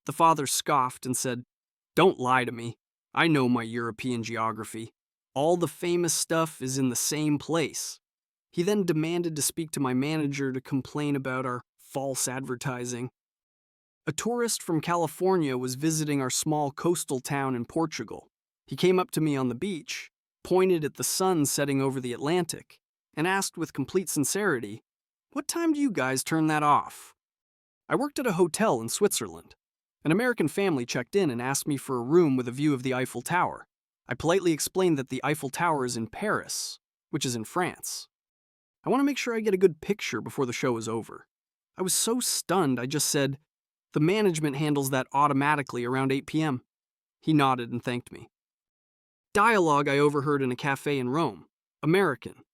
The father scoffed and said, "Don't lie to me. I know my European geography. All the famous stuff is in the same place." He then demanded to speak to my manager to complain about our false advertising. A tourist from California was visiting our small coastal town in Portugal. He came up to me on the beach, pointed at the sun setting over the Atlantic, and asked with complete sincerity, "What time do you guys turn that off?" I worked at a hotel in Switzerland. An American family checked in and asked me for a room with a view of the Eiffel Tower. I politely explained that the Eiffel Tower is in Paris, which is in France. I want to make sure I get a good picture before the show is over. I was so stunned, I just said, "The management handles that automatically around 8 p.m. He nodded and thanked me. Dialogue I overheard in a cafe in Rome. American.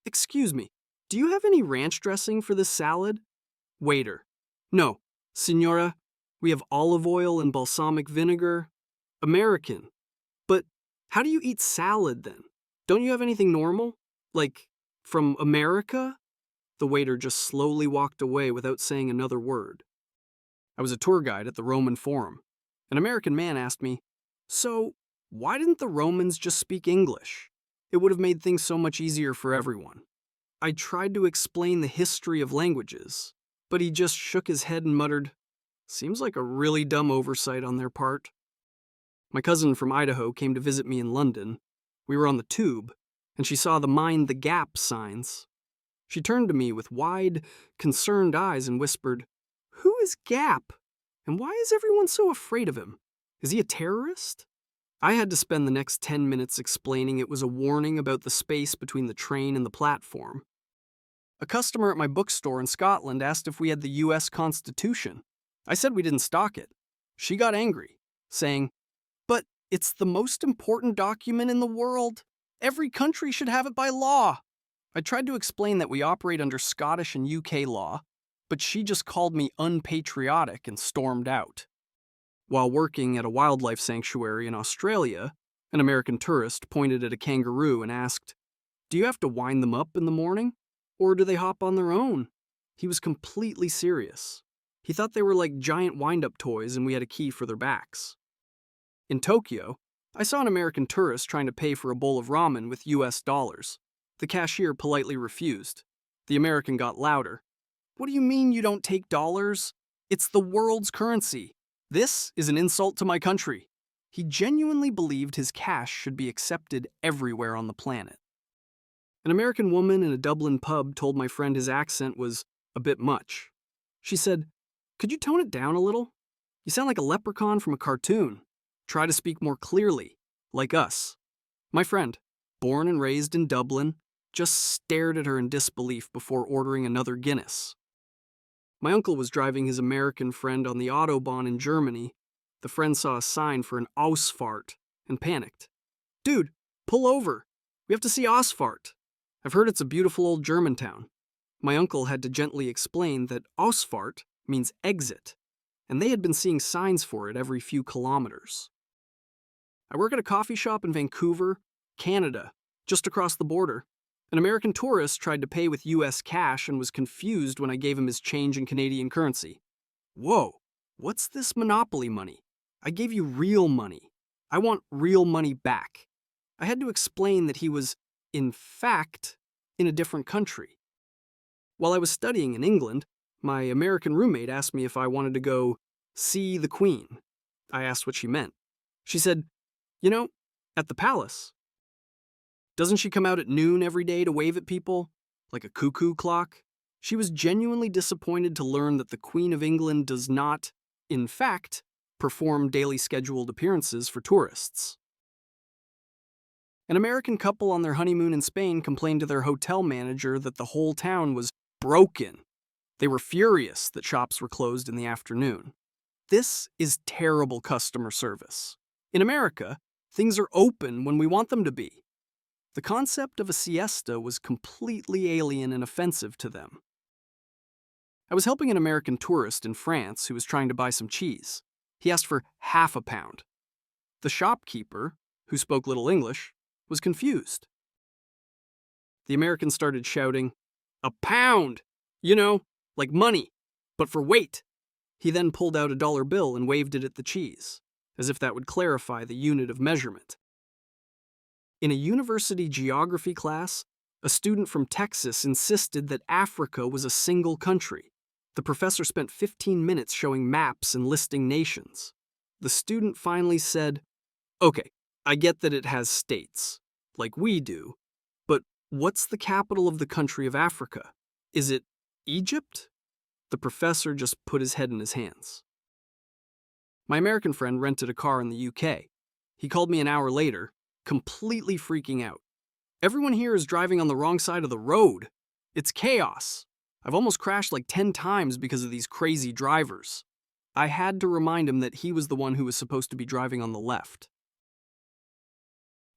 "Excuse me, do you have any ranch dressing for this salad?" Waiter. "No, Signora, we have olive oil and balsamic vinegar." American. "But how do you eat salad then? Don't you have anything normal? Like, from America?" The waiter just slowly walked away without saying another word. I was a tour guide at the Roman Forum. An American man asked me, "So, why didn't the Romans just speak English? It would have made things so much easier for everyone." I tried to explain the history of languages, but he just shook his head and muttered, "Seems like a really dumb oversight on their part." My cousin from Idaho came to visit me in London. We were on the tube, and she saw the "Mind the Gap" signs. She turned to me with wide, concerned eyes and whispered, "Who is Gap? And why is everyone so afraid of him? Is he a terrorist?" I had to spend the next 10 minutes explaining it was a warning about the space between the train and the platform. A customer at my bookstore in Scotland asked if we had the US Constitution. I said we didn't stock it. She got angry, saying, "But it's the most important document in the world. Every country should have it by law." I tried to explain that we operate under Scottish and UK law, but she just called me unpatriotic and stormed out. While working at a wildlife sanctuary in Australia, an American tourist pointed at a kangaroo and asked, "Do you have to wind them up in the morning? Or do they hop on their own?" He was completely serious. He thought they were like giant wind-up toys and we had a key for their backs. In Tokyo, I saw an American tourist trying to pay for a bowl of ramen with US dollars. The cashier politely refused. The American got louder. "What do you mean you don't take dollars? It's the world's currency. This is an insult to my country." He genuinely believed his cash should be accepted everywhere on the planet. An American woman in a Dublin pub told my friend his accent was a bit much. She said, "Could you tone it down a little? You sound like a leprechaun from a cartoon. Try to speak more clearly, like us." My friend, born and raised in Dublin, just stared at her in disbelief before ordering another Guinness. My uncle was driving his American friend on the Autobahn in Germany. The friend saw a sign for an Ausfahrt and panicked. "Dude, pull over. We have to see Ausfahrt. I've heard it's a beautiful old German town." My uncle had to gently explain that Ausfahrt means exit, and they had been seeing signs for it every few kilometers. I work at a coffee shop in Vancouver, Canada, just across the border. An American tourist tried to pay with US cash and was confused when I gave him his change in Canadian currency. "Whoa, what's this monopoly money? I gave you real money. I want real money back." I had to explain that he was, in fact, in a different country. While I was studying in England, my American roommate asked me if I wanted to go see the Queen. I asked what she meant. She said, "You know, at the palace. Doesn't she come out at noon every day to wave at people? Like a cuckoo clock?" She was genuinely disappointed to learn that the Queen of England does not, in fact, perform daily scheduled appearances for tourists. An American couple on their honeymoon in Spain complained to their hotel manager that the whole town was broken. They were furious that shops were closed in the afternoon. This is terrible customer service. In America, things are open when we want them to be. The concept of a siesta was completely alien and offensive to them. I was helping an American tourist in France who was trying to buy some cheese. He asked for half a pound. The shopkeeper, who spoke little English, was confused. The American started shouting, "A pound! You know, like money, but for weight." He then pulled out a dollar bill and waved it at the cheese, as if that would clarify the unit of measurement. In a university geography class, a student from Texas insisted that Africa was a single country. The professor spent 15 minutes showing maps and listing nations. The student finally said, "Okay, I get that it has states, like we do, but what's the capital of the country of Africa? Is it Egypt?" The professor just put his head in his hands. My American friend rented a car in the UK. He called me an hour later, completely freaking out. "Everyone here is driving on the wrong side of the road. It's chaos. I've almost crashed like 10 times because of these crazy drivers." I had to remind him that he was the one who was supposed to be driving on the left.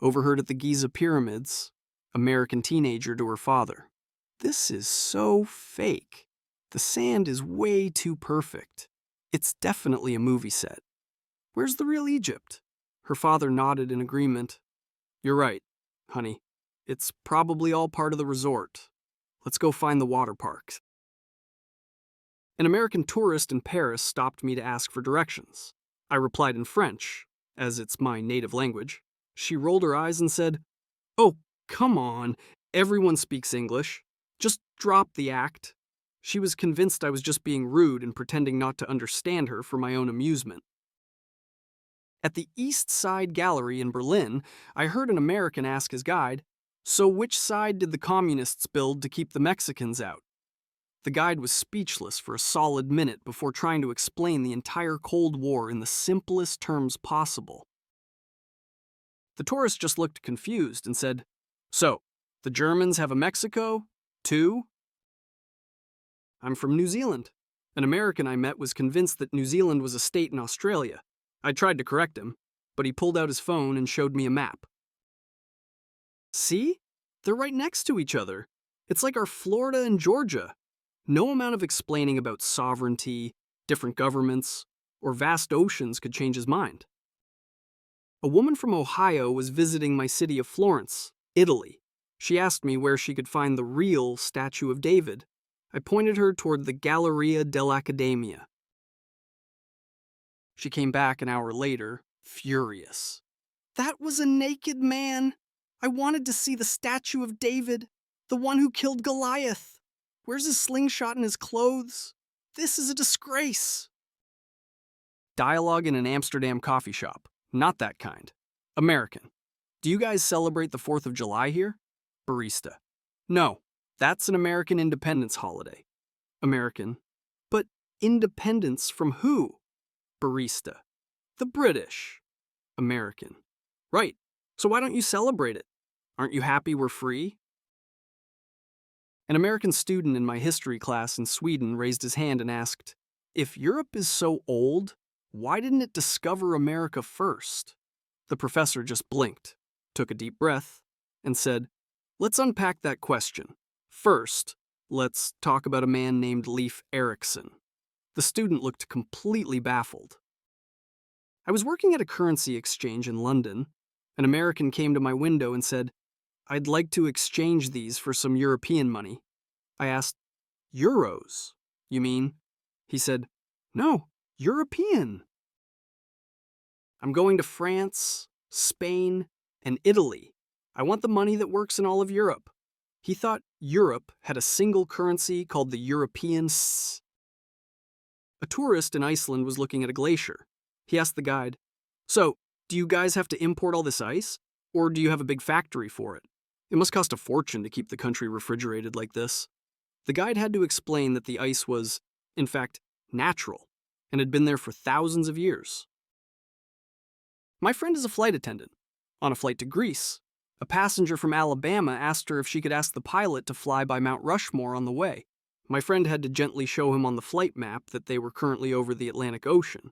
Overheard at the Giza pyramids, American teenager to her father. "This is so fake. The sand is way too perfect. It's definitely a movie set. Where's the real Egypt?" Her father nodded in agreement. "You're right, honey. It's probably all part of the resort. Let's go find the water parks." An American tourist in Paris stopped me to ask for directions. I replied in French, as it's my native language. She rolled her eyes and said, "Oh, come on. Everyone speaks English. Just drop the act." She was convinced I was just being rude and pretending not to understand her for my own amusement. At the East Side Gallery in Berlin, I heard an American ask his guide, "So which side did the communists build to keep the Mexicans out?" The guide was speechless for a solid minute before trying to explain the entire Cold War in the simplest terms possible. The tourist just looked confused and said, "So, the Germans have a Mexico, too?" "I'm from New Zealand." An American I met was convinced that New Zealand was a state in Australia. I tried to correct him, but he pulled out his phone and showed me a map. "See? They're right next to each other. It's like our Florida and Georgia." No amount of explaining about sovereignty, different governments, or vast oceans could change his mind. A woman from Ohio was visiting my city of Florence, Italy. She asked me where she could find the real statue of David. I pointed her toward the Galleria dell'Accademia. She came back an hour later, furious. "That was a naked man. I wanted to see the statue of David, the one who killed Goliath. Where's his slingshot and his clothes? This is a disgrace." Dialogue in an Amsterdam coffee shop. Not that kind. American. "Do you guys celebrate the 4th of July here?" Barista. "No, that's an American independence holiday." American. "But independence from who?" Barista. "The British." American. "Right, so why don't you celebrate it? Aren't you happy we're free?" An American student in my history class in Sweden raised his hand and asked, "If Europe is so old, why didn't it discover America first?" The professor just blinked, took a deep breath, and said, "Let's unpack that question. First, let's talk about a man named Leif Erikson." The student looked completely baffled. I was working at a currency exchange in London. An American came to my window and said, "I'd like to exchange these for some European money." I asked, "Euros, you mean?" He said, "No, European. I'm going to France, Spain, and Italy. I want the money that works in all of Europe." He thought Europe had a single currency called the European s. A tourist in Iceland was looking at a glacier. He asked the guide, "So, do you guys have to import all this ice? Or do you have a big factory for it? It must cost a fortune to keep the country refrigerated like this." The guide had to explain that the ice was, in fact, natural, and had been there for thousands of years. My friend is a flight attendant. On a flight to Greece, a passenger from Alabama asked her if she could ask the pilot to fly by Mount Rushmore on the way. My friend had to gently show him on the flight map that they were currently over the Atlantic Ocean,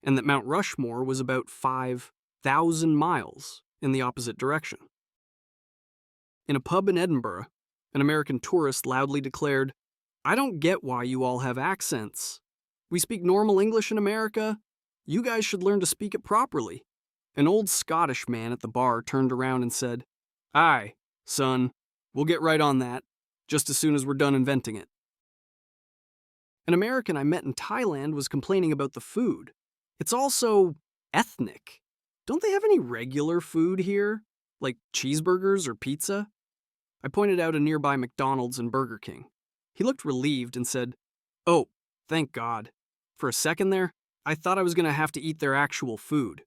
and that Mount Rushmore was about 5,000 miles in the opposite direction. In a pub in Edinburgh, an American tourist loudly declared, "I don't get why you all have accents. We speak normal English in America. You guys should learn to speak it properly." An old Scottish man at the bar turned around and said, "Aye, son, we'll get right on that, just as soon as we're done inventing it." An American I met in Thailand was complaining about the food. It's also ethnic. Don't they have any regular food here? Like cheeseburgers or pizza? I pointed out a nearby McDonald's and Burger King. He looked relieved and said, "Oh, thank God." For a second there, I thought I was going to have to eat their actual food.